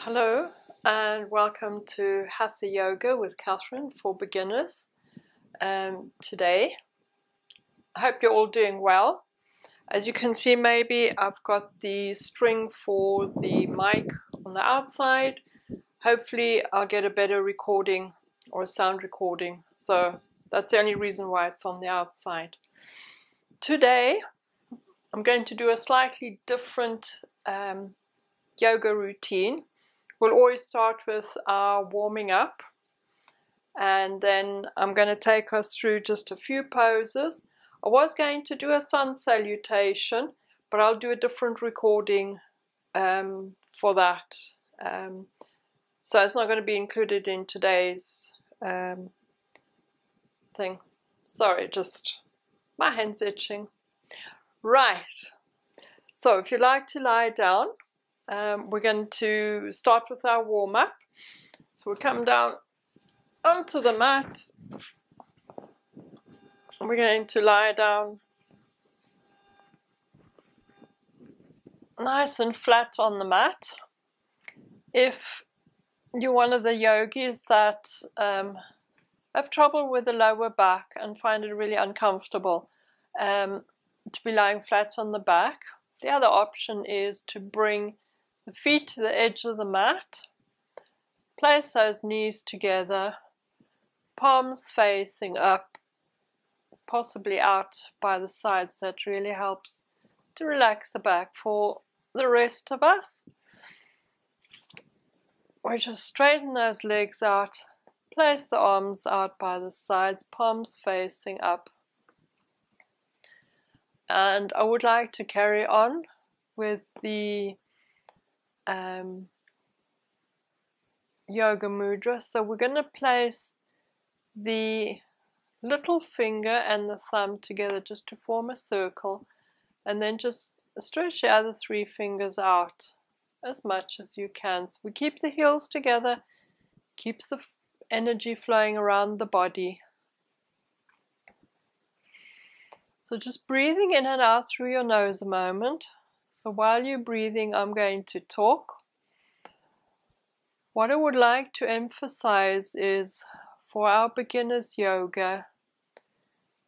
Hello and welcome to Hatha Yoga with Catherine for beginners. Today, I hope you're all doing well. As you can see, maybe I've got the string for the mic on the outside. Hopefully I'll get a better recording or a sound recording. So that's the only reason why it's on the outside. Today, I'm going to do a slightly different yoga routine. We'll always start with our warming up, and then I'm going to take us through just a few poses. I was going to do a sun salutation, but I'll do a different recording for that. So it's not going to be included in today's thing. Sorry, just my hand's itching. Right, so if you like to lie down, we're going to start with our warm-up. So we'll come down onto the mat. We're going to lie down nice and flat on the mat. If you're one of the yogis that have trouble with the lower back and find it really uncomfortable to be lying flat on the back, the other option is to bring the feet to the edge of the mat, place those knees together, palms facing up, possibly out by the sides. That really helps to relax the back. For the rest of us, we just straighten those legs out, place the arms out by the sides, palms facing up. And I would like to carry on with the yoga mudra. So we're going to place the little finger and the thumb together just to form a circle, and then just stretch the other three fingers out as much as you can. So we keep the heels together, keeps the energy flowing around the body. So just breathing in and out through your nose a moment. So while you're breathing, I'm going to talk. What I would like to emphasize is, for our beginners yoga,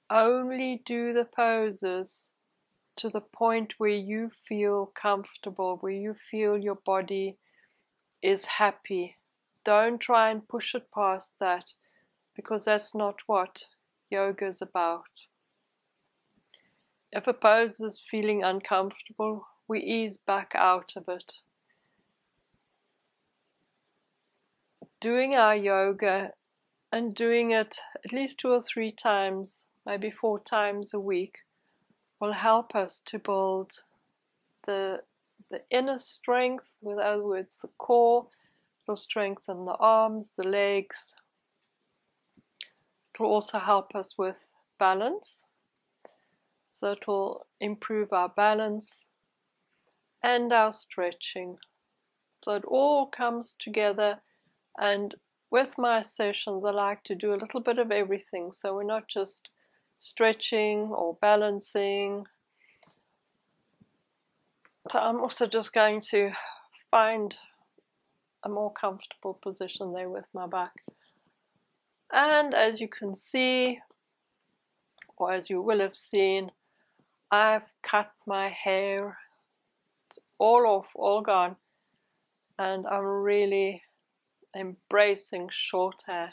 only do the poses to the point where you feel comfortable, where you feel your body is happy. Don't try and push it past that, because that's not what yoga is about. If a pose is feeling uncomfortable, we ease back out of it. Doing our yoga and doing it at least 2 or 3 times, maybe 4 times a week, will help us to build the inner strength, in other words, the core. It will strengthen the arms, the legs. It will also help us with balance. So it will improve our balance and our stretching. So it all comes together, and with my sessions I like to do a little bit of everything. So we're not just stretching or balancing. So I'm also just going to find a more comfortable position there with my back. And as you can see, or as you will have seen, I've cut my hair. It's all off, all gone, and I'm really embracing short hair.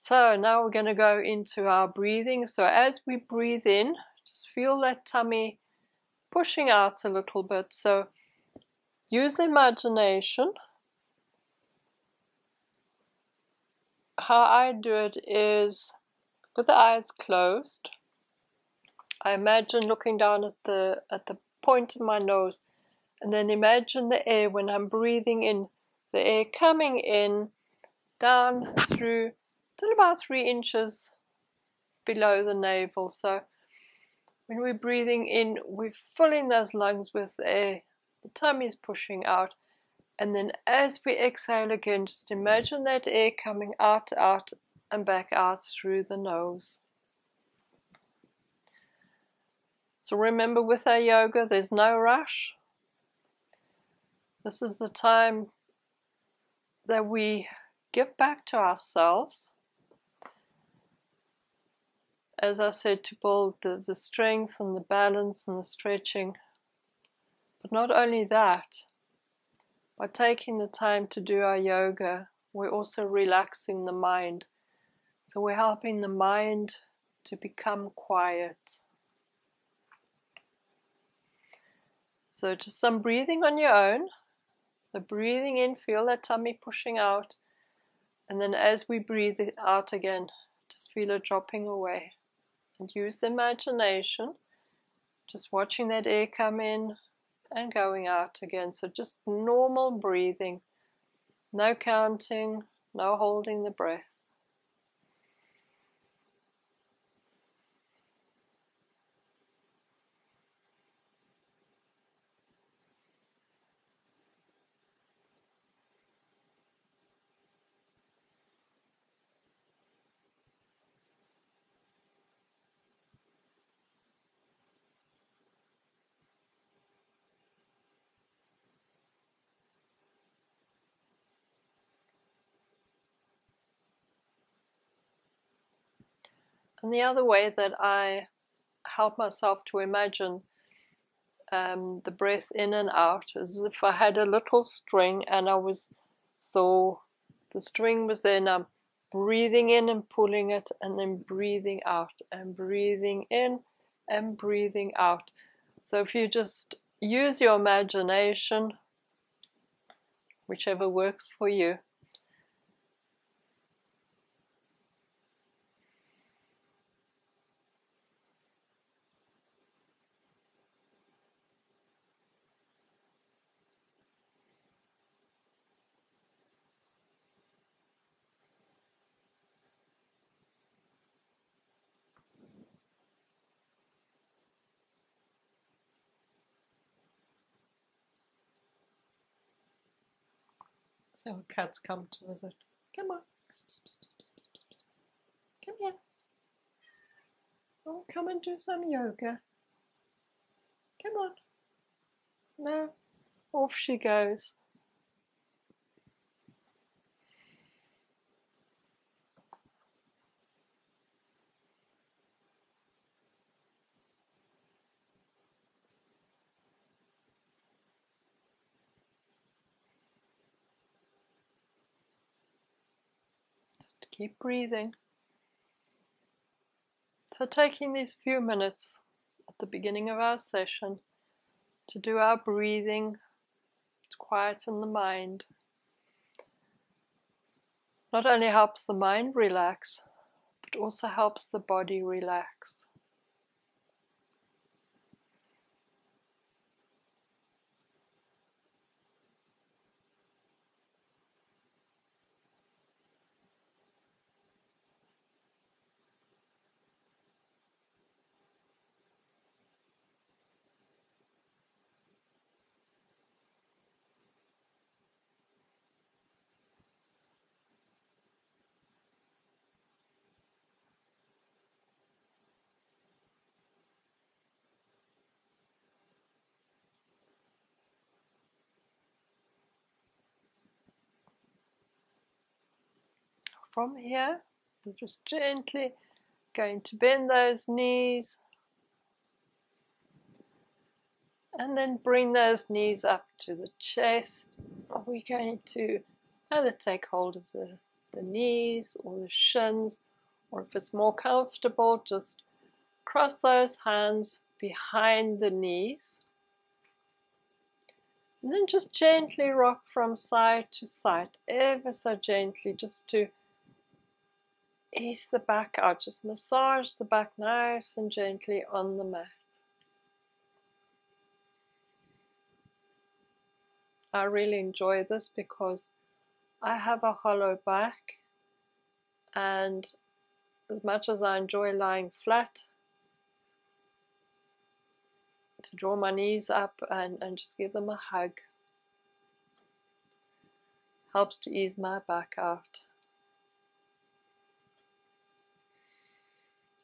So now we're going to go into our breathing. So as we breathe in, just feel that tummy pushing out a little bit. So use the imagination. How I do it is with the eyes closed. I imagine looking down at the point of my nose, and then imagine the air when I'm breathing in, the air coming in, down through till about 3 inches below the navel. So when we're breathing in, we're filling those lungs with air, the tummy's pushing out, and then as we exhale again, just imagine that air coming out, and back out through the nose. So remember, with our yoga, there's no rush. This is the time that we give back to ourselves. As I said, to build the strength and the balance and the stretching. But not only that, by taking the time to do our yoga, we're also relaxing the mind. So we're helping the mind to become quiet. So just some breathing on your own. So breathing in, feel that tummy pushing out. And then as we breathe it out again, just feel it dropping away. And use the imagination, just watching that air come in and going out again. So just normal breathing, no counting, no holding the breath. And the other way that I help myself to imagine the breath in and out is as if I had a little string and so the string was there and I'm breathing in and pulling it and then breathing out and breathing in and breathing out. So if you just use your imagination, whichever works for you. So cats come to visit. Come on. Come here. Oh, come and do some yoga. Come on. No. Off she goes. Just keep breathing. So taking these few minutes at the beginning of our session to do our breathing, to quieten the mind. Not only helps the mind relax, but also helps the body relax. From here, we're just gently going to bend those knees and then bring those knees up to the chest. We're going to either take hold of the knees or the shins, or if it's more comfortable, just cross those hands behind the knees. And then just gently rock from side to side, ever so gently, just to ease the back out. Just massage the back nice and gently on the mat. I really enjoy this because I have a hollow back, and as much as I enjoy lying flat, to draw my knees up and just give them a hug helps to ease my back out.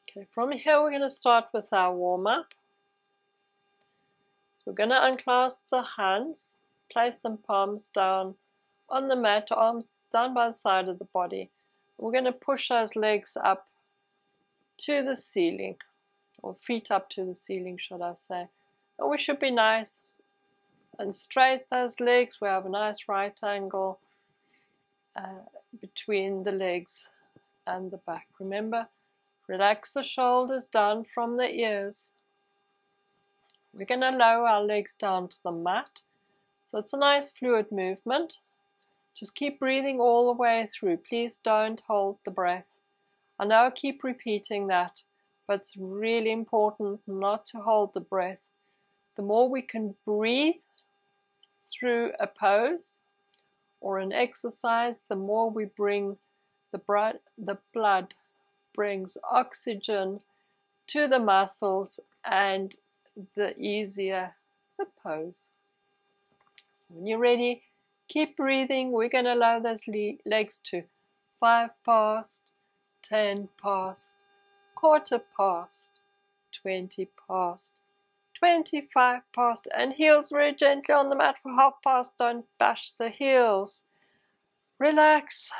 Okay, from here we're going to start with our warm-up. We're going to unclasp the hands place them palms down on the mat, arms down by the side of the body. We're going to push those legs up to the ceiling, or feet up to the ceiling, should I say. And we should be nice and straight, those legs. We have a nice right angle between the legs and the back. Remember, relax the shoulders down from the ears. We're going to lower our legs down to the mat. So it's a nice fluid movement. Just keep breathing all the way through. Please don't hold the breath. I know I keep repeating that, but it's really important not to hold the breath. The more we can breathe through a pose or an exercise, the more we bring the blood brings oxygen to the muscles, and the easier the pose. So when you're ready, keep breathing. We're going to allow those legs to 5 past, 10 past, quarter past, 20 past, 25 past, and heels very gently on the mat for half past. Don't bash the heels. Relax.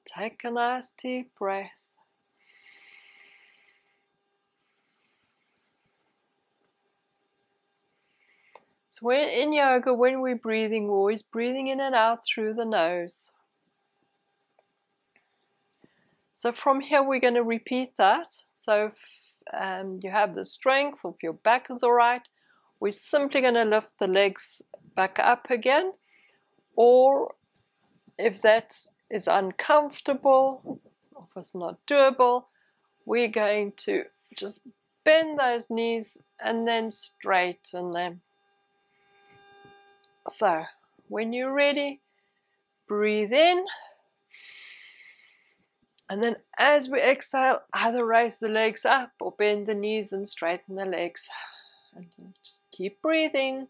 Take a nice deep breath. So in yoga, when we're breathing, we're always breathing in and out through the nose. So from here, we're going to repeat that. So if you have the strength, or if your back is all right, we're simply going to lift the legs back up again. Or if that is uncomfortable, or if it's not doable, we're going to just bend those knees and then straighten them. So, when you're ready, breathe in, and then as we exhale, either raise the legs up or bend the knees and straighten the legs. And just keep breathing.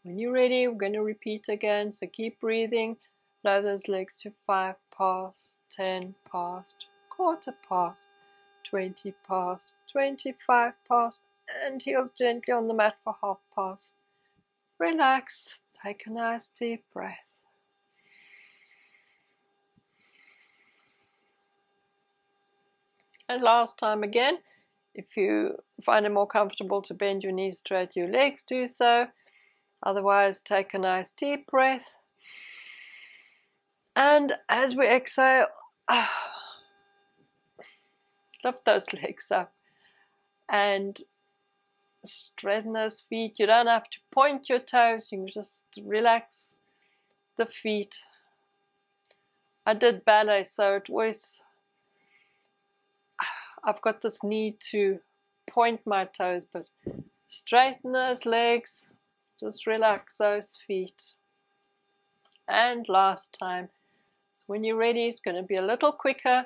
When you're ready, we're going to repeat again, so keep breathing. Lower those legs to 5 past, 10 past, quarter past, 20 past, 25 past, and heels gently on the mat for half past. Relax, take a nice deep breath. And last time again, if you find it more comfortable to bend your knees, straight your legs, do so. Otherwise, take a nice deep breath. And as we exhale, lift those legs up and straighten those feet. You don't have to point your toes, you can just relax the feet. I did ballet, so it was, I've got this need to point my toes, but straighten those legs, just relax those feet. And last time, so when you're ready, it's going to be a little quicker,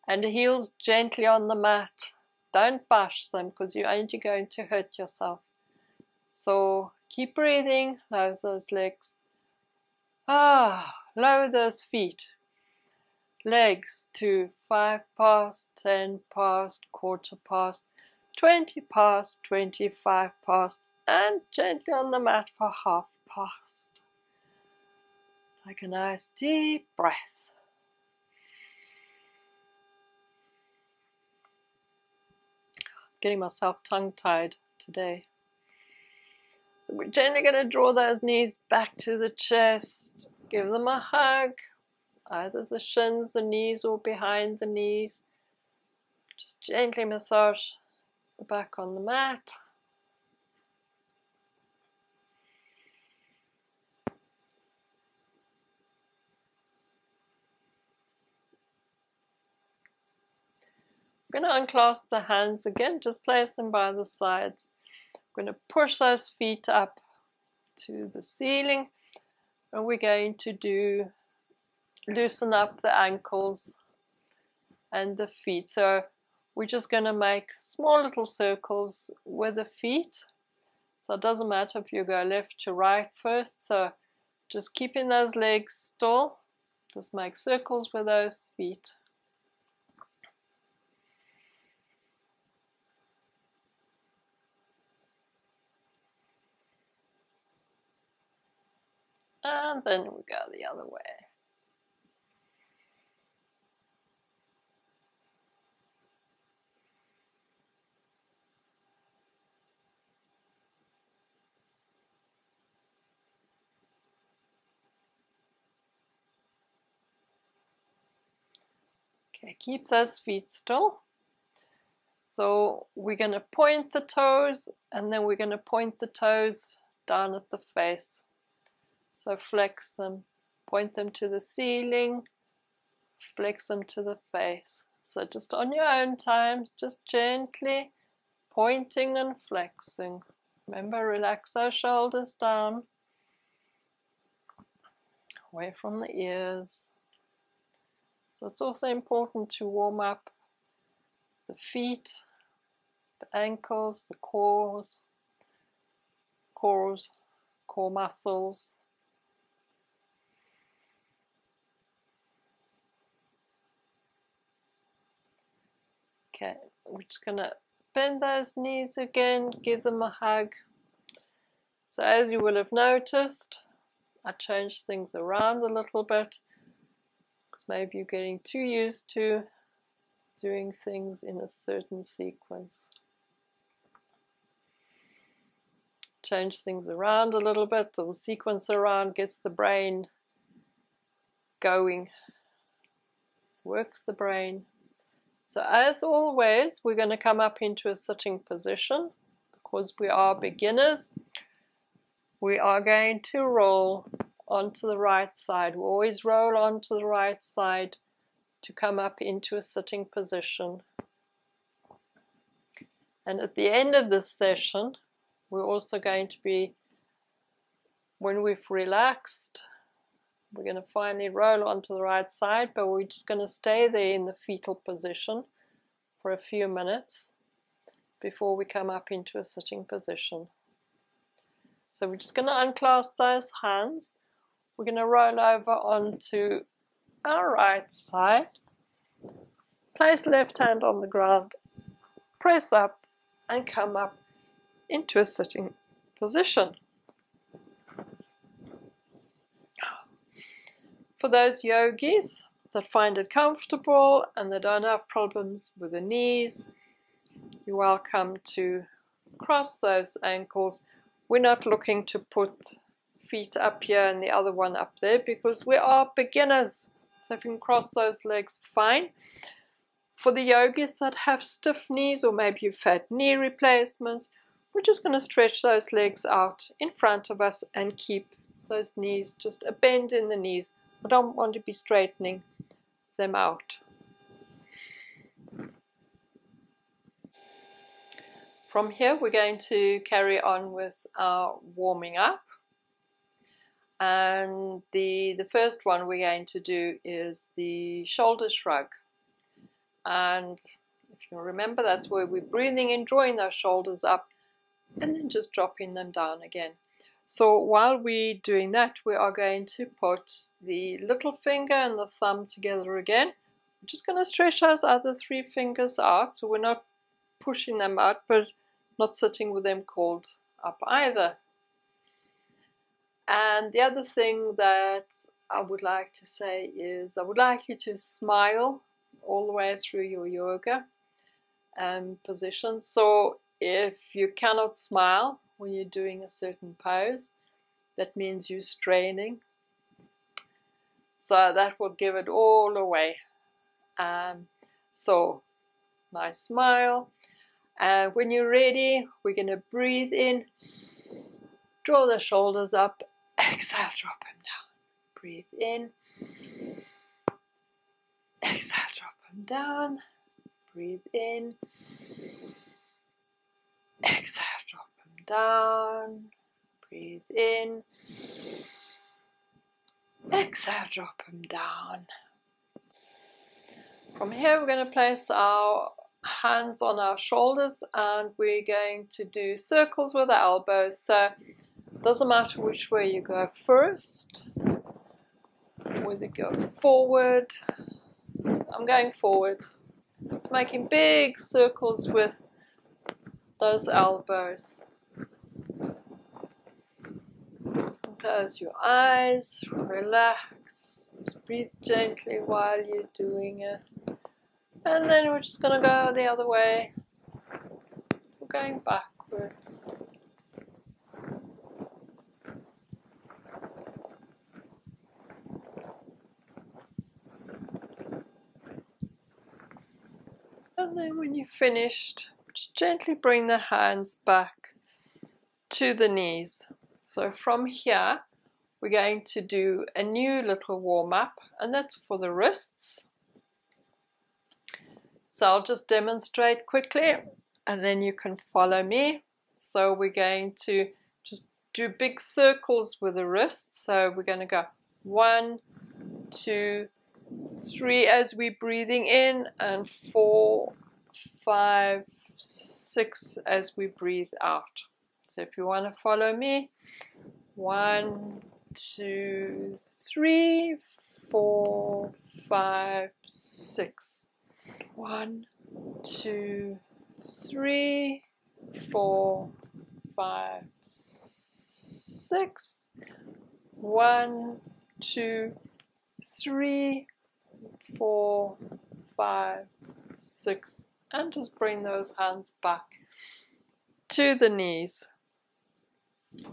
and the heels gently on the mat. Don't bash them, because you're only going to hurt yourself. So keep breathing, lower those legs. Lower those feet. Legs to 5 past, 10 past, quarter past, 20 past, 25 past, and gently on the mat for half past. Take a nice deep breath. Getting myself tongue-tied today. So we're gently going to draw those knees back to the chest. Give them a hug, either the shins, the knees, or behind the knees. Just gently massage the back on the mat. I'm going to unclasp the hands again, just place them by the sides. I'm going to push those feet up to the ceiling, and we're going to loosen up the ankles and the feet. So we're just going to make small little circles with the feet. So it doesn't matter if you go left to right first, so just keeping those legs still, just make circles with those feet. And then we go the other way. Okay, keep those feet still. So we're going to point the toes, and then we're going to point the toes down at the face. So flex them, point them to the ceiling, flex them to the face. So just on your own time, just gently pointing and flexing. Remember, relax those shoulders down, away from the ears. So it's also important to warm up the feet, the ankles, the core muscles. Okay, we're just going to bend those knees again, give them a hug. So as you will have noticed, I changed things around a little bit, because maybe you're getting too used to doing things in a certain sequence. Change things around a little bit, or sequence around, gets the brain going, works the brain. So as always, we're going to come up into a sitting position. Because we are beginners, we are going to roll onto the right side. We always roll onto the right side to come up into a sitting position. And at the end of this session, we're also going to be, when we've relaxed, we're going to finally roll onto the right side, but we're just going to stay there in the fetal position for a few minutes before we come up into a sitting position. So we're just going to unclasp those hands. We're going to roll over onto our right side, place left hand on the ground, press up and come up into a sitting position. For those yogis that find it comfortable and they don't have problems with the knees, you're welcome to cross those ankles. We're not looking to put feet up here and the other one up there, because we are beginners. So if you can cross those legs, fine. For the yogis that have stiff knees, or maybe you've had knee replacements, we're just going to stretch those legs out in front of us and keep those knees, just a bend in the knees. I don't want to be straightening them out. From here, we're going to carry on with our warming up. And the first one we're going to do is the shoulder shrug. And if you remember, that's where we're breathing in, drawing those shoulders up, and then just dropping them down again. So while we're doing that, we are going to put the little finger and the thumb together again. We're just going to stretch those other three fingers out, so we're not pushing them out, but not sitting with them curled up either. And the other thing that I would like to say is I would like you to smile all the way through your yoga position. So if you cannot smile when you're doing a certain pose, that means you're straining. So that will give it all away. So nice smile. And when you're ready, we're going to breathe in, draw the shoulders up, exhale, drop them down. Breathe in, exhale, drop them down. Breathe in, exhale, drop them down. Breathe in, exhale, drop them down. From here, we're going to place our hands on our shoulders and we're going to do circles with our elbows. So it doesn't matter which way you go first, whether you go forward. I'm going forward. It's making big circles with those elbows. Close your eyes, relax, just breathe gently while you're doing it. And then we're just going to go the other way, so going backwards. And then when you're finished, just gently bring the hands back to the knees. So from here, we're going to do a new little warm-up, and that's for the wrists. So I'll just demonstrate quickly, and then you can follow me. So we're going to just do big circles with the wrists. So we're going to go 1, 2, 3 as we're breathing in, and 4, 5, 6 as we breathe out. So if you want to follow me, 1, 2, 3, 4, 5, 6. 1, 2, 3, 4, 5, 6. 1, 2, 3, 4, 5, 6. And just bring those hands back to the knees.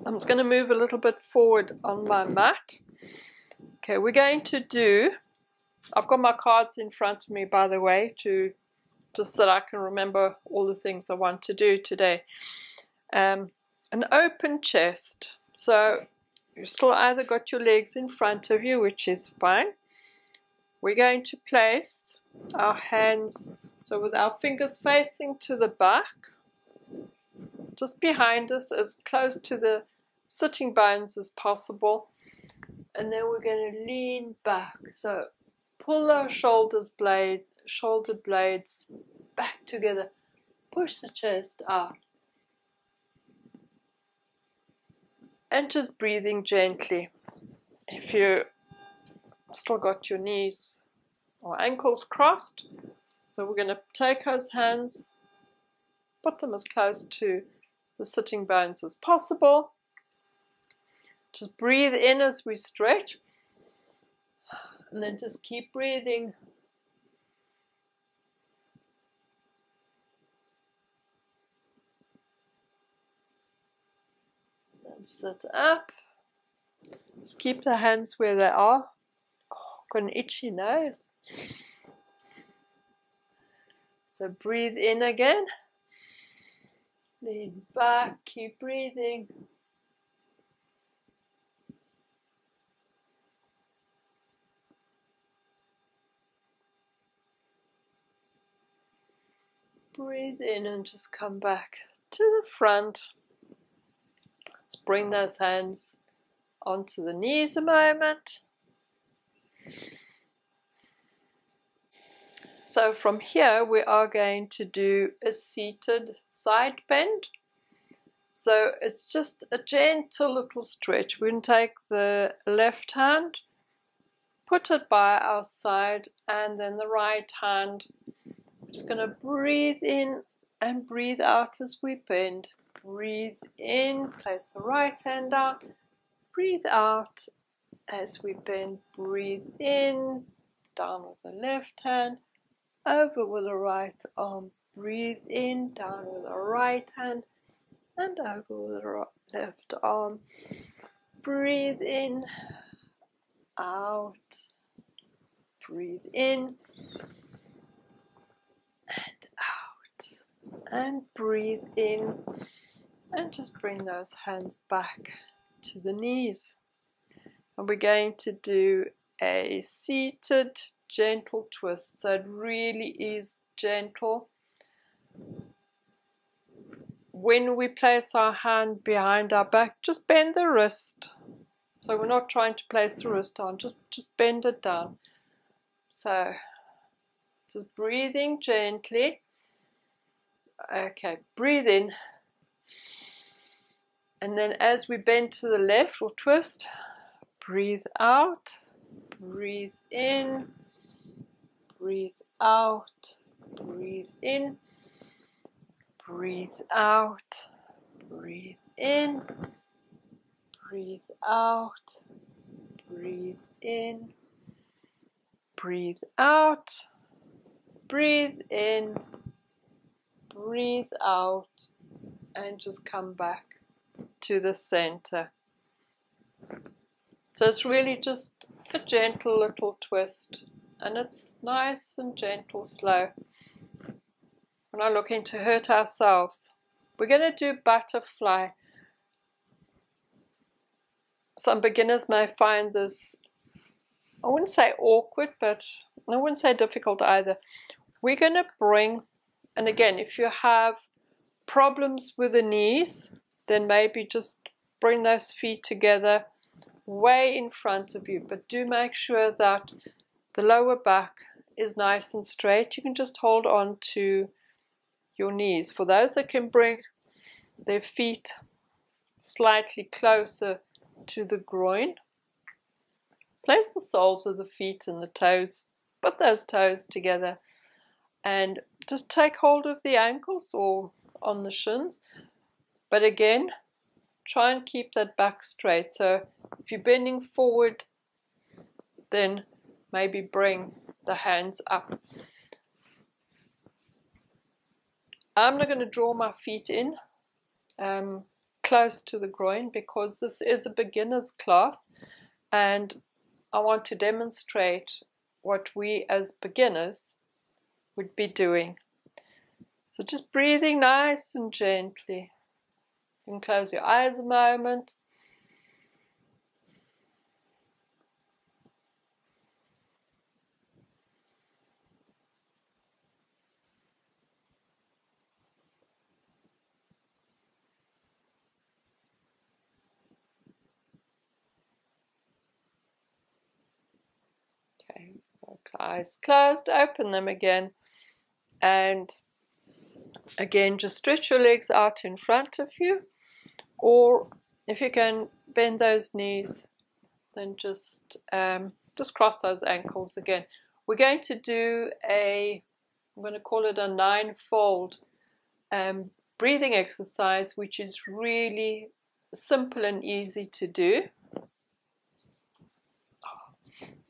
I'm just going to move a little bit forward on my mat. Okay, we're going to do, I've got my cards in front of me, by the way, just so that I can remember all the things I want to do today. An open chest. So you've still either got your legs in front of you, which is fine. We're going to place our hands, so with our fingers facing to the back, just behind us, as close to the sitting bones as possible. And then we're going to lean back. So pull our shoulder blades back together. Push the chest out. And just breathing gently. If you still got your knees or ankles crossed, so we're going to take those hands, put them as close to the sitting bones as possible. Just breathe in as we stretch, and then just keep breathing. Then sit up. Just keep the hands where they are. Oh, got an itchy nose. So breathe in again. Lean back, keep breathing. Breathe in and just come back to the front. Let's bring those hands onto the knees a moment. So from here we are going to do a seated side bend. So it's just a gentle little stretch. We're going to take the left hand, put it by our side, and then the right hand. Just going to breathe in and breathe out as we bend. Breathe in, place the right hand down. Breathe out as we bend. Breathe in, down with the left hand, over with the right arm. Breathe in, down with the right hand, and over with the left arm. Breathe in, out. Breathe in and out. And breathe in, and just bring those hands back to the knees. And we're going to do a seated gentle twist. So it really is gentle. When we place our hand behind our back, just bend the wrist. So we're not trying to place the wrist on, just bend it down. So just breathing gently. Okay, breathe in. And then as we bend to the left or twist, breathe out, breathe in, breathe out, breathe in, breathe out, breathe in, breathe out, breathe in, breathe out, breathe in, breathe out, and just come back to the center. So it's really just a gentle little twist, and it's nice and gentle, slow. We're not looking to hurt ourselves. We're going to do butterfly. Some beginners may find this, I wouldn't say awkward, but I wouldn't say difficult either. We're going to bring, and again, if you have problems with the knees, then maybe just bring those feet together way in front of you, but do make sure that the lower back is nice and straight. You can just hold on to your knees. For those that can bring their feet slightly closer to the groin, place the soles of the feet and the toes, put those toes together, and just take hold of the ankles or on the shins. But again, try and keep that back straight. So if you're bending forward, then maybe bring the hands up. I'm not going to draw my feet in close to the groin because this is a beginner's class, and I want to demonstrate what we as beginners would be doing. So just breathing nice and gently. You can close your eyes a moment. Okay, eyes closed, open them again, and again just stretch your legs out in front of you, or if you can bend those knees, then just cross those ankles again. We're going to do I'm going to call it a 9-fold breathing exercise, which is really simple and easy to do.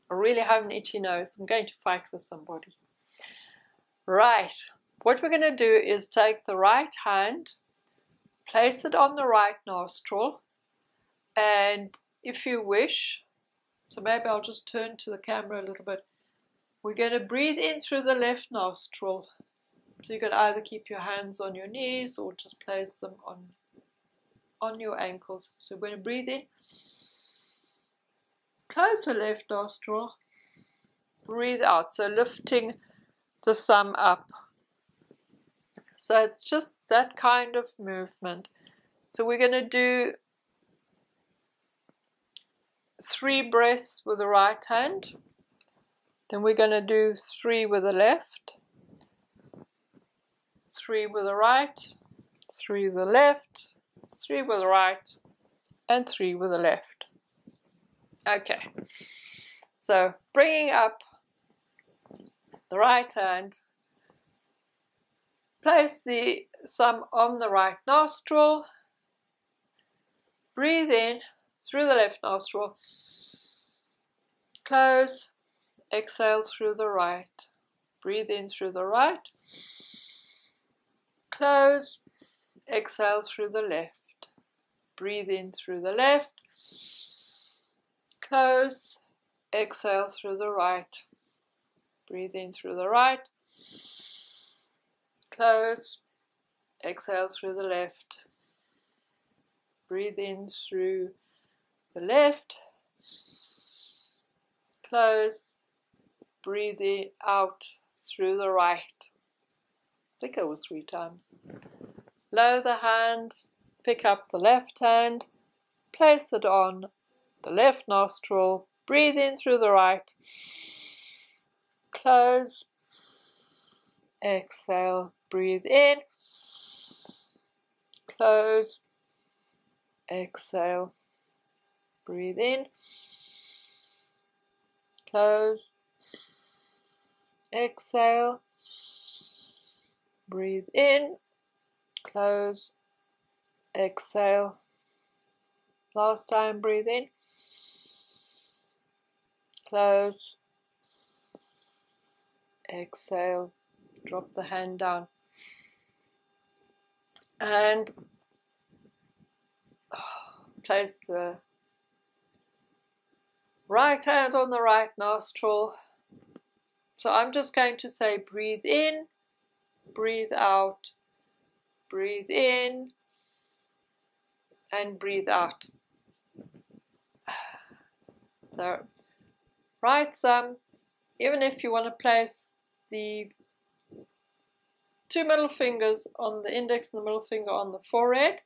I really have an itchy nose. I'm going to fight with somebody. Right, what we're going to do is take the right hand, place it on the right nostril, and if you wish, so maybe I'll just turn to the camera a little bit, we're going to breathe in through the left nostril. So you can either keep your hands on your knees or just place them on your ankles. So we're going to breathe in, close the left nostril, breathe out, so lifting the thumb up. So it's just that kind of movement. So we're going to do 3 breaths with the right hand, then we're going to do 3 with the left, 3 with the right, 3 with the left, 3 with the right, and 3 with the left. Okay, so bringing up the right hand, place the thumb on the right nostril, breathe in through the left nostril, close, exhale through the right, breathe in through the right, close, exhale through the left, breathe in through the left, close, exhale through the right, breathe in through the right, close, exhale through the left, breathe in through the left, close, breathe out through the right. I think it was 3 times. Lower the hand, pick up the left hand, place it on the left nostril, breathe in through the right, close, exhale, breathe in, close, exhale, breathe in, close, exhale, breathe in, close, exhale, Last time, breathe in. Close. Exhale. Drop the hand down. And place the right hand on the right nostril. So I'm just going to say breathe in, breathe out, breathe in, and breathe out. So right thumb, even if you want to place the two middle fingers on the index and the middle finger on the forehead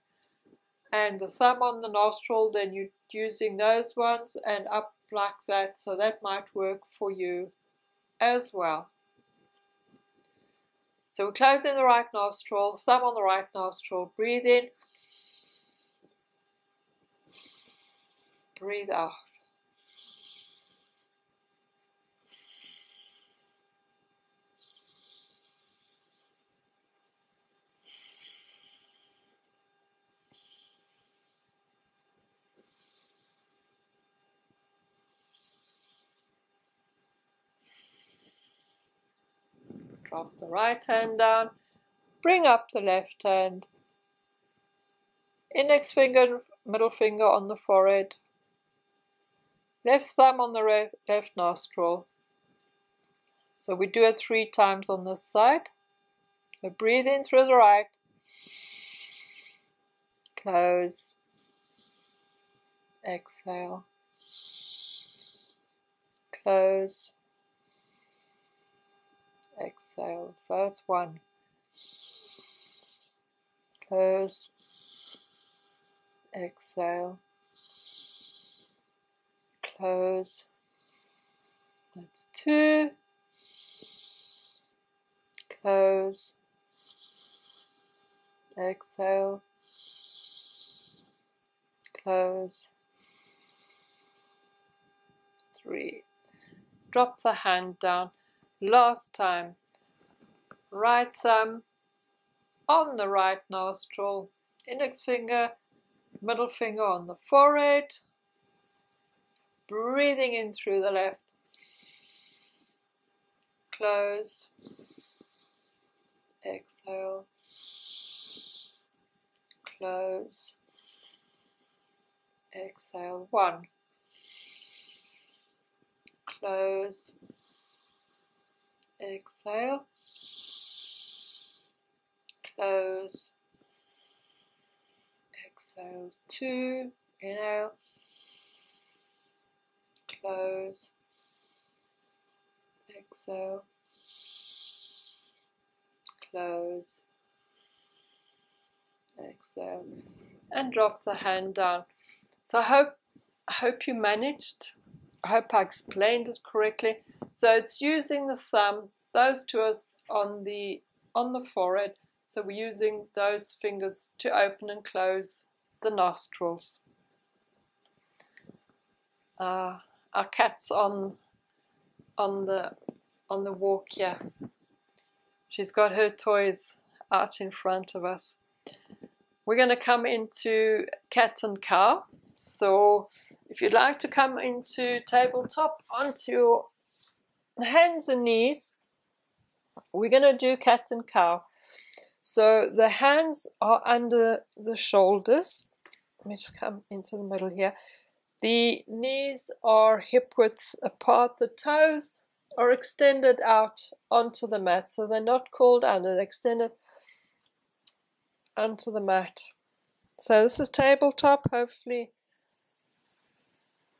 and the thumb on the nostril, then you're using those ones and up like that, so that might work for you as well. So we're closing the right nostril, thumb on the right nostril, breathe in, breathe out. Drop the right hand down, bring up the left hand, index finger, middle finger on the forehead, left thumb on the left nostril. So we do it 3 times on this side. So breathe in through the right, close, exhale, close, exhale. So that's 1. Close, exhale, close. That's 2. Close, exhale, close. 3. Drop the hand down. Last time. Right thumb on the right nostril, index finger, middle finger on the forehead, breathing in through the left, close, exhale, close, exhale. 1, close, exhale, close, exhale. 2, inhale, close, exhale, close, exhale, and drop the hand down. So I hope you managed. I hope I explained it correctly. So it's using the thumb, those 2 are on the forehead. So we're using those fingers to open and close the nostrils. Our cat's on the walk here. She's got her toys out in front of us. We're going to come into cat and cow. So if you'd like to come into tabletop onto your hands and knees, we're going to do cat and cow. So the hands are under the shoulders. Let me just come into the middle here. The knees are hip width apart. The toes are extended out onto the mat. So they're not called under, they're extended onto the mat. So this is tabletop. Hopefully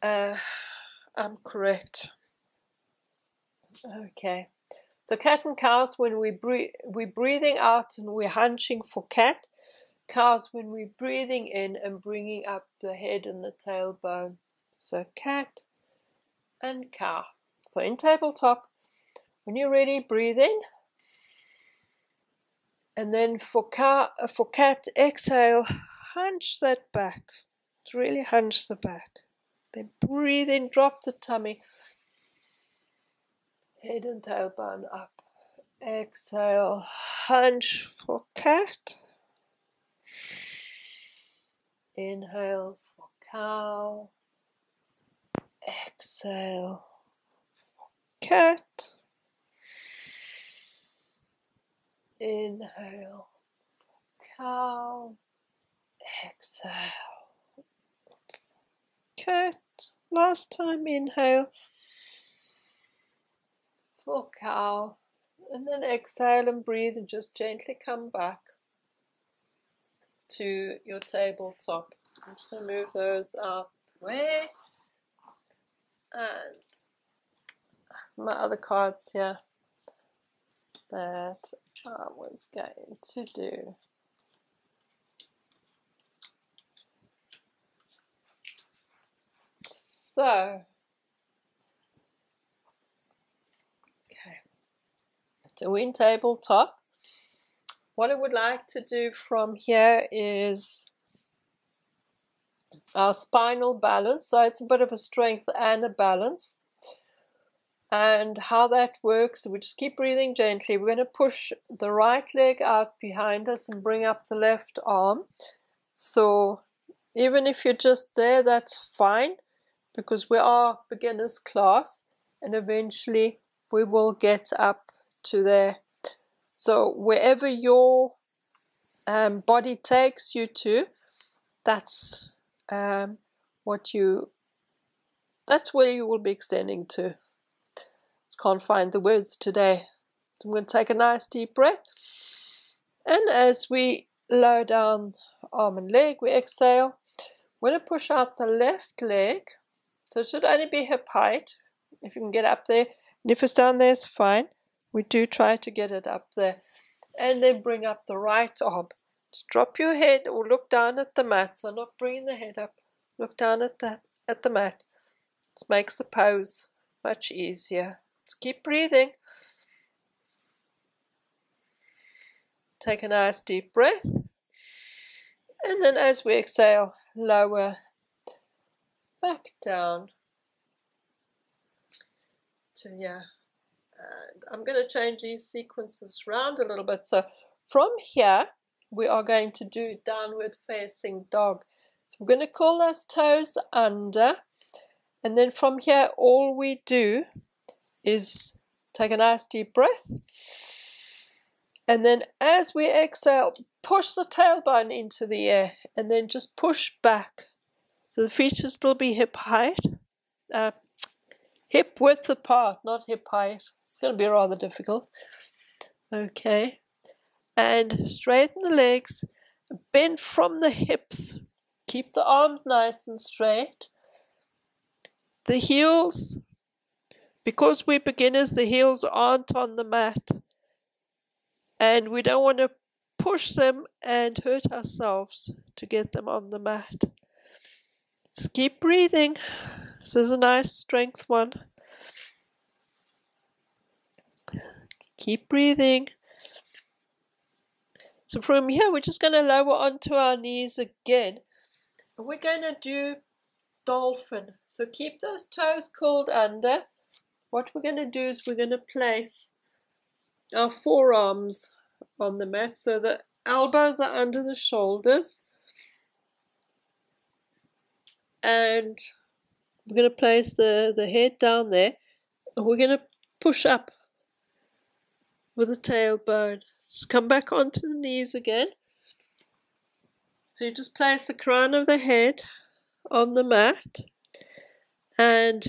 I'm correct. Okay. So cat and cows, when we're breathing out and we're hunching for cat. Cows when we're breathing in and bringing up the head and the tailbone. So cat and cow. So in tabletop, when you're ready, breathe in. And then for cat, exhale, hunch that back. Really hunch the back. Then breathe in, drop the tummy. Head and tailbone up. Exhale, hunch for cat. Inhale for cow, exhale, cat, inhale, cow, exhale, cat. Last time, inhale for cow, and then exhale and breathe and just gently come back to your tabletop. I'm just going to move those out the way, and my other cards here that I was going to do. So, so we're in tabletop. What I would like to do from here is our spinal balance. So it's a bit of a strength and a balance. And how that works, we just keep breathing gently. We're going to push the right leg out behind us and bring up the left arm. So even if you're just there, that's fine, because we are beginners class, and eventually we will get up to there. So wherever your body takes you to, that's where you will be extending to. Can't find the words today. I'm going to take a nice deep breath, and as we lower down arm and leg, we exhale. We're going to push out the left leg, so it should only be hip height if you can get up there, and if it's down there, it's fine. We do try to get it up there, and then bring up the right arm. Just drop your head or look down at the mat, so not bringing the head up. Look down at the mat. This makes the pose much easier. Keep breathing. Take a nice deep breath, and then as we exhale, lower back down to here. And I'm going to change these sequences around a little bit. So from here, we are going to do downward facing dog. So we're going to curl those toes under, and then from here, all we do is take a nice deep breath, and then as we exhale, push the tailbone into the air, and then just push back. So the feet should still be hip height, hip width apart, not hip height. It's going to be rather difficult. Okay, and straighten the legs, bend from the hips, keep the arms nice and straight. The heels, because we're beginners, the heels aren't on the mat, and we don't want to push them and hurt ourselves to get them on the mat. Just keep breathing. This is a nice strength one. Keep breathing. So from here, we're just going to lower onto our knees again, and we're going to do dolphin. So keep those toes curled under. What we're going to do is we're going to place our forearms on the mat, so the elbows are under the shoulders, and we're going to place the head down there, and we're going to push up with the tailbone. Just come back onto the knees again. So you just place the crown of the head on the mat, and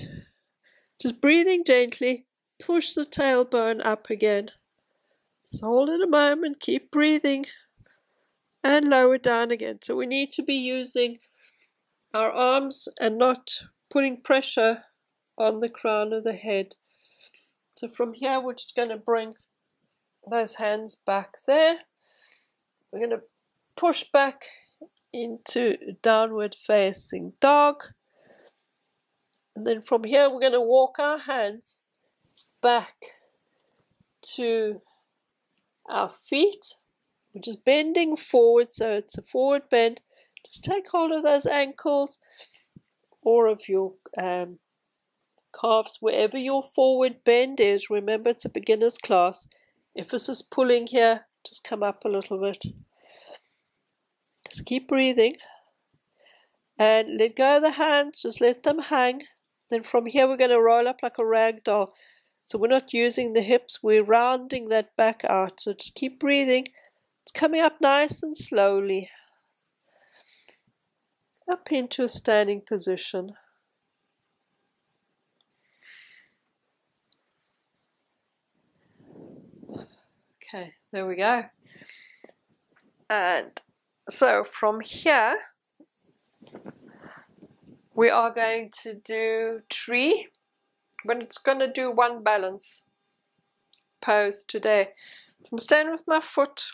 just breathing gently, push the tailbone up again. Just hold it a moment, keep breathing, and lower down again. So we need to be using our arms and not putting pressure on the crown of the head. So from here, we're just going to bring those hands back there. We're going to push back into downward facing dog. And then from here, we're going to walk our hands back to our feet. We're just bending forward, so it's a forward bend. Just take hold of those ankles or of your calves, wherever your forward bend is. Remember, it's a beginner's class. If this is pulling here, just come up a little bit. Just keep breathing. And let go of the hands, just let them hang. Then from here we're going to roll up like a rag doll. So we're not using the hips, we're rounding that back out. So just keep breathing. It's coming up nice and slowly. Up into a standing position. Okay, there we go. And so from here, we are going to do tree, but it's going to do one balance pose today. So I'm standing with my foot,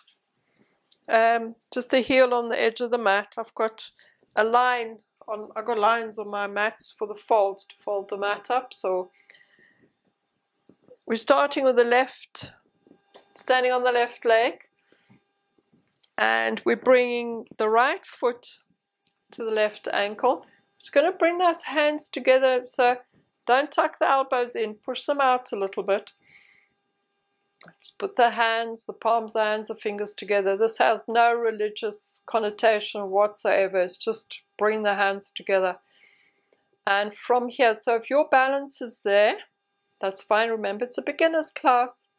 just the heel on the edge of the mat. I've got a line on, I've got lines on my mats for the folds to fold the mat up. So we're starting with the left, standing on the left leg, and we're bringing the right foot to the left ankle. Just going to bring those hands together, so don't tuck the elbows in, push them out a little bit. Just put the hands, the palms, the hands, the fingers together. This has no religious connotation whatsoever. It's just bring the hands together. And from here, so if your balance is there, that's fine. Remember, it's a beginner's class.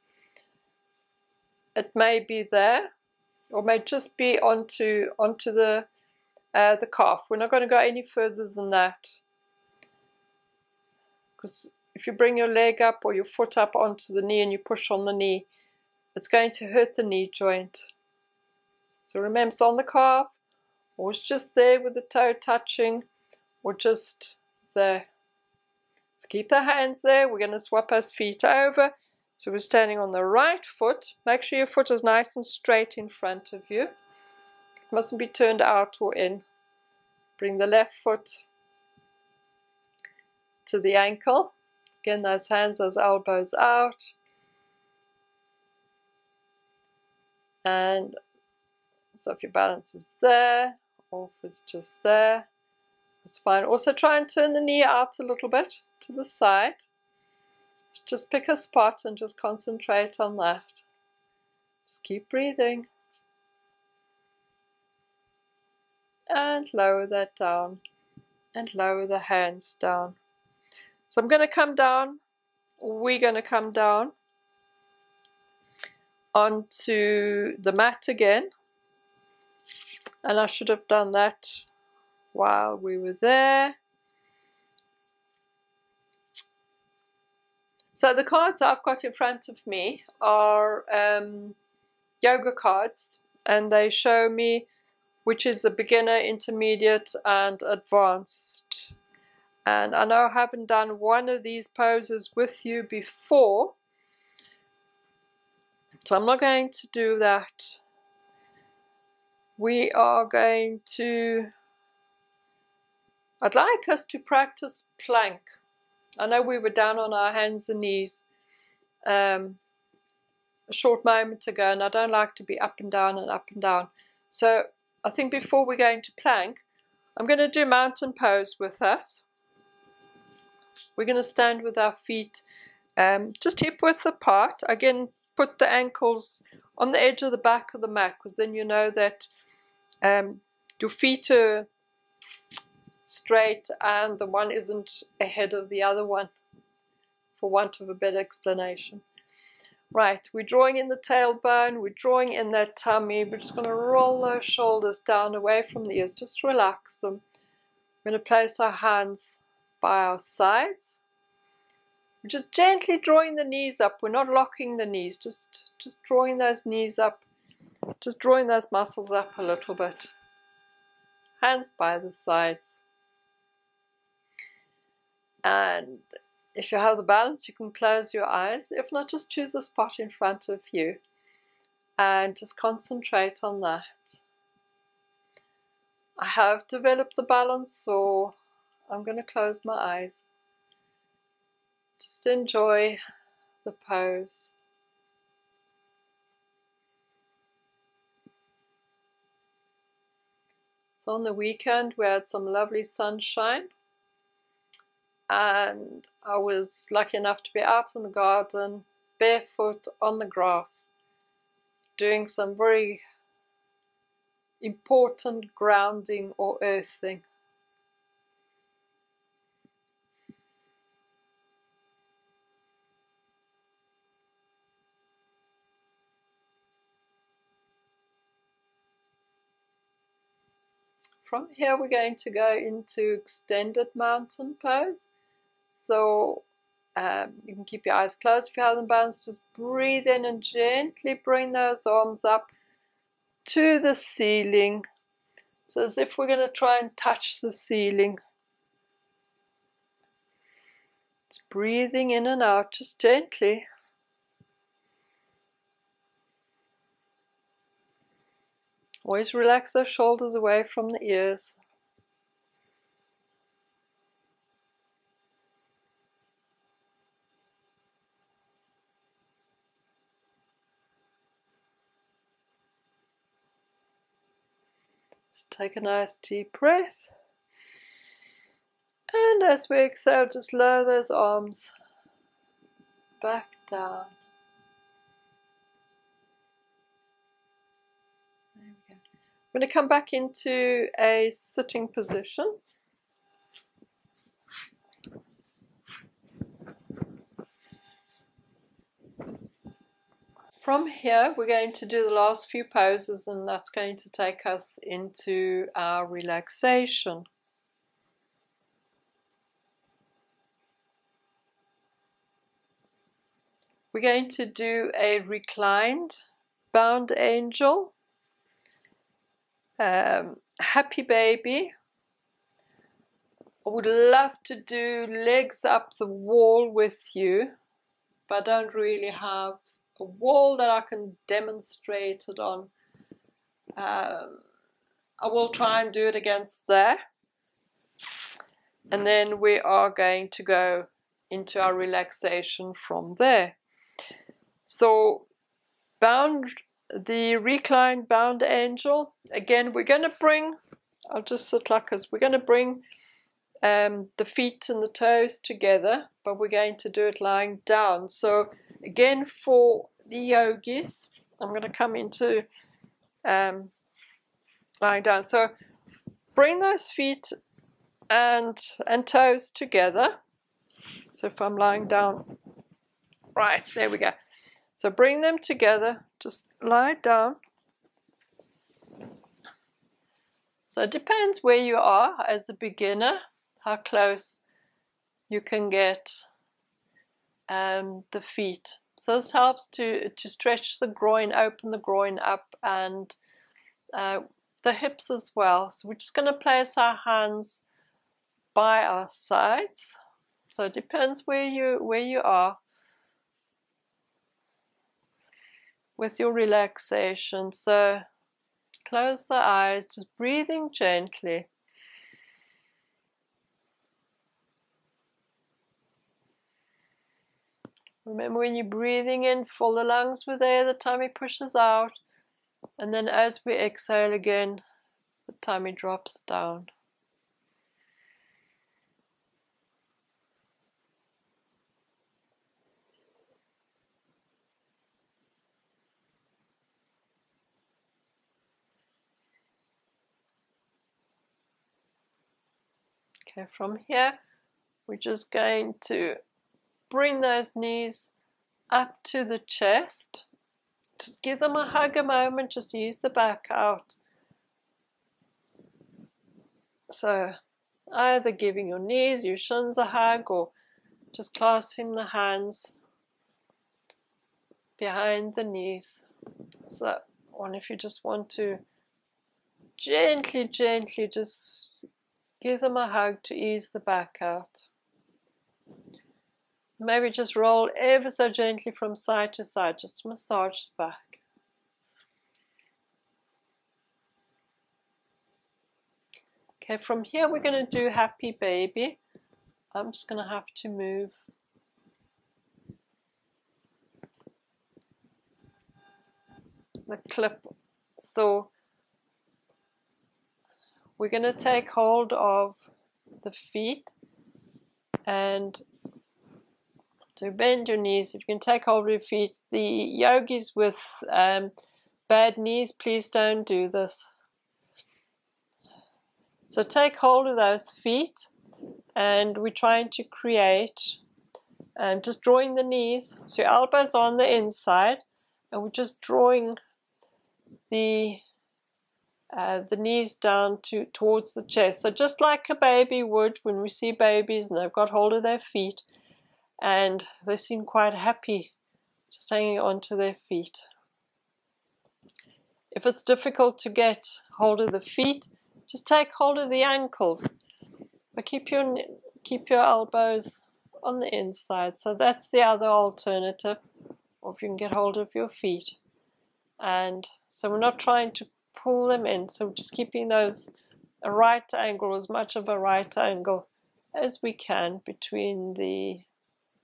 It may be there, or may just be onto the calf. We're not going to go any further than that, because if you bring your leg up or your foot up onto the knee and you push on the knee, it's going to hurt the knee joint. So remember, it's on the calf, or it's just there with the toe touching, or just there. So keep the hands there. We're going to swap our feet over. So we're standing on the right foot. Make sure your foot is nice and straight in front of you. It mustn't be turned out or in. Bring the left foot to the ankle. Again, those hands, those elbows out. And so if your balance is there, or if it's just there, that's fine. Also try and turn the knee out a little bit to the side. Just pick a spot and just concentrate on that. Just keep breathing. And lower that down. And lower the hands down. So I'm going to come down, we're going to come down onto the mat again. And I should have done that while we were there. So the cards I've got in front of me are yoga cards, and they show me which is a beginner, intermediate and advanced. And I know I haven't done one of these poses with you before, so I'm not going to do that. We are going to, I'd like us to practice plank. I know we were down on our hands and knees a short moment ago, and I don't like to be up and down and up and down. So I think before we're going to plank, I'm going to do mountain pose with us. We're going to stand with our feet just hip width apart. Again, put the ankles on the edge of the back of the mat, because then you know that your feet are straight and the one isn't ahead of the other one, for want of a better explanation. Right, we're drawing in the tailbone, we're drawing in that tummy. We're just going to roll those shoulders down away from the ears, just relax them. We're going to place our hands by our sides. We're just gently drawing the knees up. We're not locking the knees, just drawing those knees up, just drawing those muscles up a little bit. Hands by the sides. And if you have the balance, you can close your eyes. If not, just choose a spot in front of you and just concentrate on that. I have developed the balance, so I'm going to close my eyes. Just enjoy the pose. So on the weekend we had some lovely sunshine, and I was lucky enough to be out in the garden, barefoot on the grass, doing some very important grounding or earthing. from here we're going to go into extended mountain pose. So you can keep your eyes closed if you have them balanced. Just breathe in and gently bring those arms up to the ceiling. So as if we're going to try and touch the ceiling. It's breathing in and out, just gently. Always relax those shoulders away from the ears. Just take a nice deep breath. And as we exhale, just lower those arms back down. There we go. I'm going to come back into a sitting position. From here, we're going to do the last few poses, and that's going to take us into our relaxation. We're going to do a reclined bound angel, happy baby. I would love to do legs up the wall with you, but I don't really have a wall that I can demonstrate it on. I will try and do it against there. And then we are going to go into our relaxation from there. So the reclined bound angel, again we're going to bring, I'll just sit like this, we're going to bring the feet and the toes together, but we're going to do it lying down. So again, for the yogis, I'm going to come into lying down. So bring those feet and toes together. So if I'm lying down, right, there we go. So bring them together, just lie down. So it depends where you are as a beginner, how close you can get the feet. So this helps to stretch the groin, open the groin up, and the hips as well. So we're just going to place our hands by our sides. So it depends where you are with your relaxation. So close the eyes, just breathing gently. Remember, when you're breathing in, fill the lungs with air, the tummy pushes out, and then as we exhale again, the tummy drops down. Okay, from here, we're just going to bring those knees up to the chest. Just give them a hug a moment, just ease the back out. So either giving your knees, your shins a hug, or just clasping the hands behind the knees. So, or if you just want to gently just give them a hug to ease the back out. Maybe just roll ever so gently from side to side, just massage the back. Okay, from here we're going to do happy baby. I'm just going to have to move the clip. So we're going to take hold of the feet and to bend your knees. If you can take hold of your feet. The yogis with bad knees, please don't do this. So take hold of those feet, and we're trying to create, just drawing the knees, so your elbows on the inside, and we're just drawing the the knees down towards the chest. So just like a baby would when we see babies and they've got hold of their feet and they seem quite happy just hanging onto their feet. If it's difficult to get hold of the feet, just take hold of the ankles. But keep your elbows on the inside. So that's the other alternative. Or if you can get hold of your feet. And so we're not trying to pull them in. So we're just keeping those a right angle, as much of a right angle as we can between the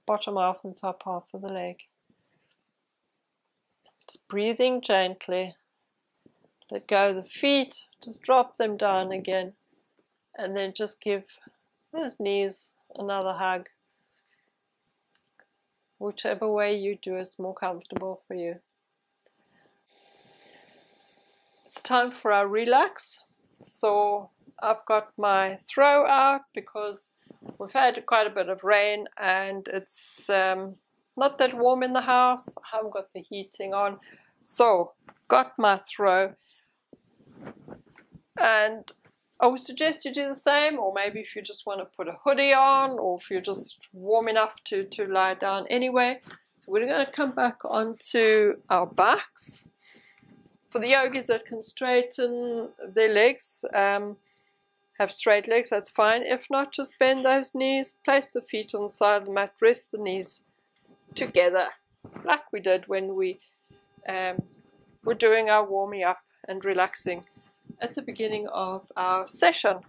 bottom half and top half of the leg. Just breathing gently. Let go of the feet, just drop them down again, and then just give those knees another hug. Whichever way you do is more comfortable for you. It's time for our relax. So I've got my throw out because we've had quite a bit of rain and it's not that warm in the house. I haven't got the heating on. So got my throw. And I would suggest you do the same, or maybe if you just want to put a hoodie on, or if you're just warm enough to lie down anyway. So we're going to come back onto our backs. For the yogis that can straighten their legs, have straight legs, that's fine. If not, just bend those knees, place the feet on the side of the mat, rest the knees together, like we did when we were doing our warming up and relaxing at the beginning of our session.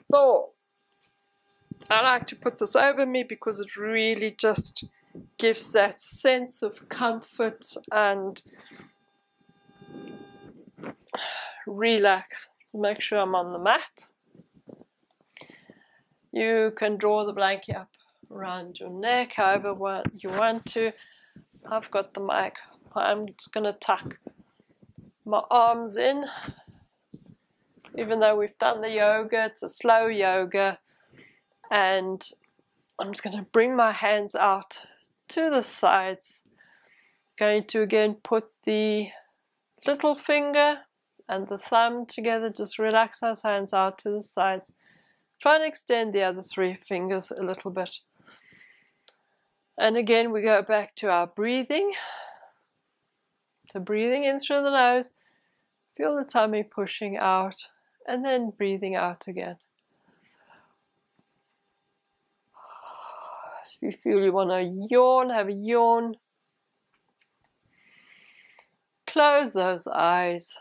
So I like to put this over me because it really just gives that sense of comfort and relax. Make sure I'm on the mat. You can draw the blanket up around your neck however you want to. I've got the mic. I'm just going to tuck my arms in. Even though we've done the yoga, it's a slow yoga, and I'm just going to bring my hands out to the sides. Going to again put the little finger and the thumb together, just relax those hands out to the sides. Try and extend the other three fingers a little bit. And again, we go back to our breathing. So breathing in through the nose, feel the tummy pushing out, and then breathing out again. If you feel you want to yawn, have a yawn. Close those eyes.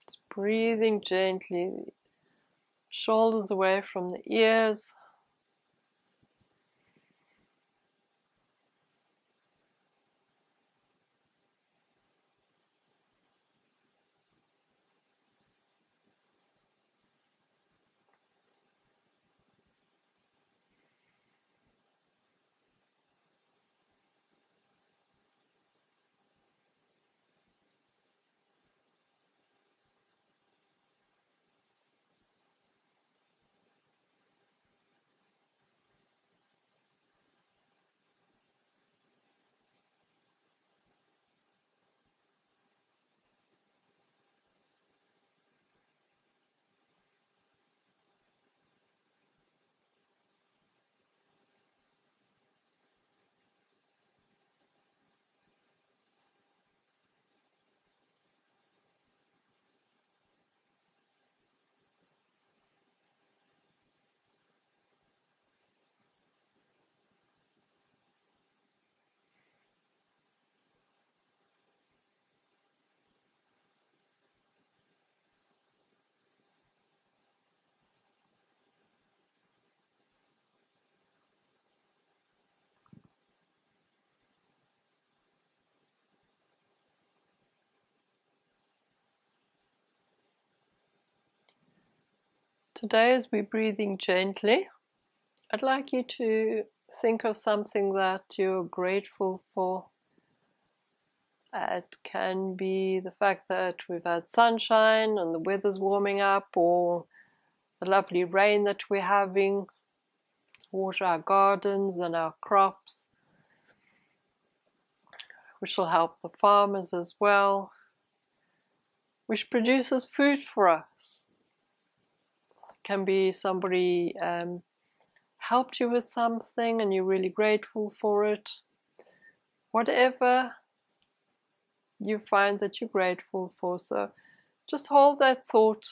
Just breathing gently, shoulders away from the ears. Today, as we're breathing gently, I'd like you to think of something that you're grateful for. It can be the fact that we've had sunshine and the weather's warming up, or the lovely rain that we're having to water our gardens and our crops. which will help the farmers as well, which produces food for us. It can be somebody helped you with something and you're really grateful for it. Whatever you find that you're grateful for. So just hold that thought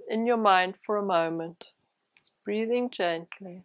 in your mind for a moment. Just breathing gently.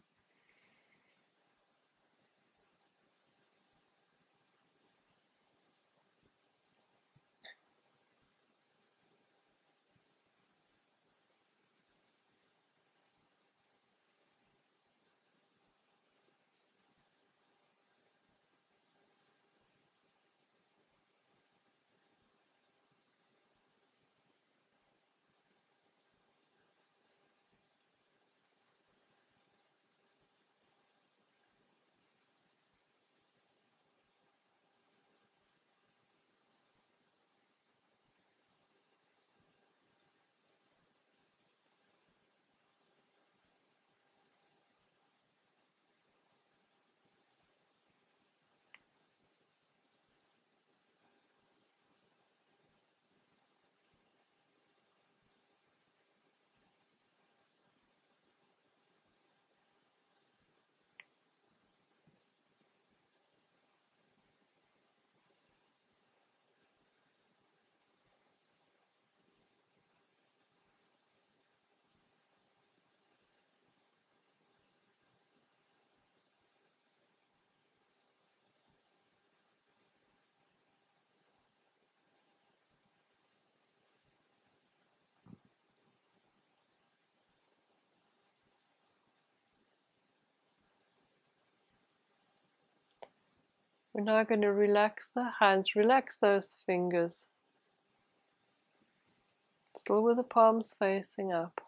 We're now going to relax the hands, relax those fingers, still with the palms facing up.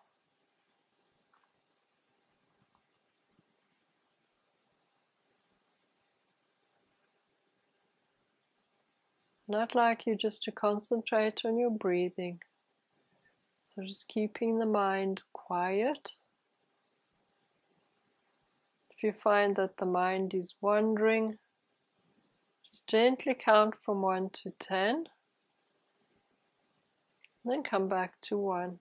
And I'd like you just to concentrate on your breathing. So just keeping the mind quiet. If you find that the mind is wandering, just gently count from 1 to 10, then come back to 1.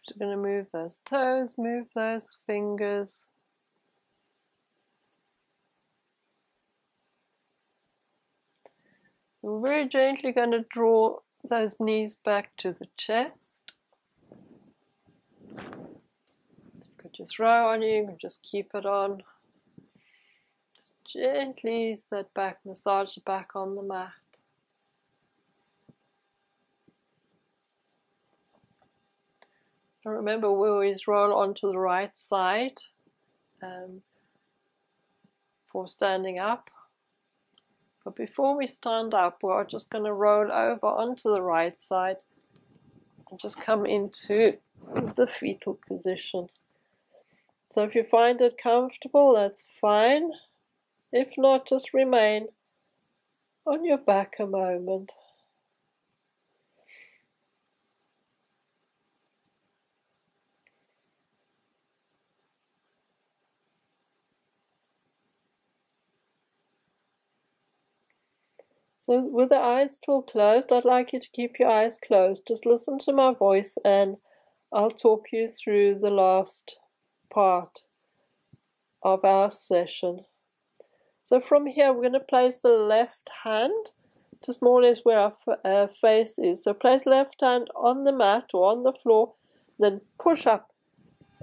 Just going to move those toes, move those fingers. We're very gently going to draw those knees back to the chest. You could just row on you can just keep it on. Just gently ease that back, massage it back on the mat. And remember, we always roll onto the right side for standing up. But before we stand up, we're just going to roll over onto the right side and just come into the fetal position. So if you find it comfortable, that's fine. If not, just remain on your back a moment. So with the eyes still closed, I'd like you to keep your eyes closed. Just listen to my voice and I'll talk you through the last part of our session. So from here, we're going to place the left hand just more or less where our face is. So place left hand on the mat or on the floor, then push up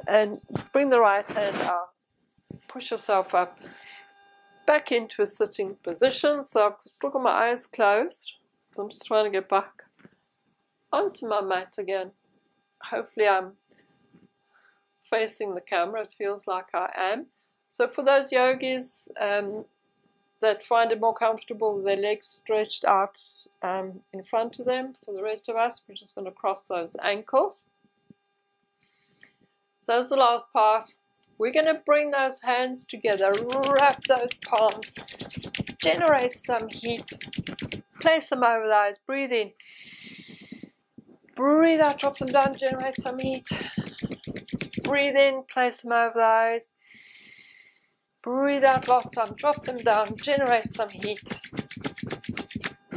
and bring the right hand out. Push yourself up. Back into a sitting position, so I've still got my eyes closed. I'm just trying to get back onto my mat again. Hopefully I'm facing the camera. It feels like I am. So for those yogis that find it more comfortable with their legs stretched out in front of them, for the rest of us, we're just going to cross those ankles. So that's the last part. We're going to bring those hands together, wrap those palms, generate some heat, place them over the eyes, breathe in, breathe out, drop them down, generate some heat, breathe in, place them over the eyes, breathe out, last time, drop them down, generate some heat,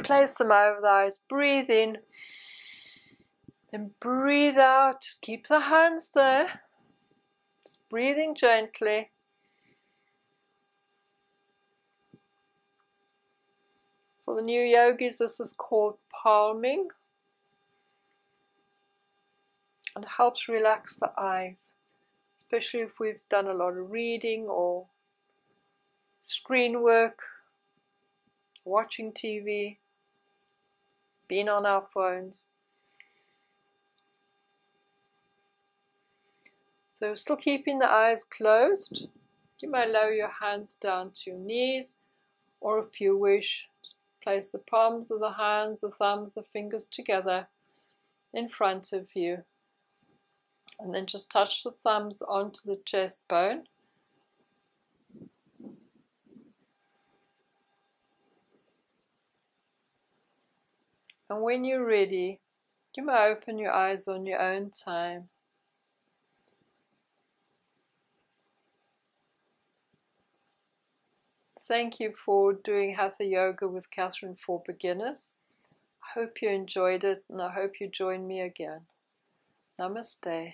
place them over the eyes, breathe in, then breathe out, just keep the hands there, just breathing gently. For the new yogis, this is called palming, and helps relax the eyes, especially if we've done a lot of reading or screen work, watching TV, being on our phones. So still keeping the eyes closed. You may lower your hands down to your knees, or if you wish, place the palms of the hands, the thumbs, the fingers together in front of you. And then just touch the thumbs onto the chest bone. And when you're ready, you may open your eyes on your own time. Thank you for doing Hatha Yoga with Catherine for beginners. I hope you enjoyed it, and I hope you join me again. Namaste.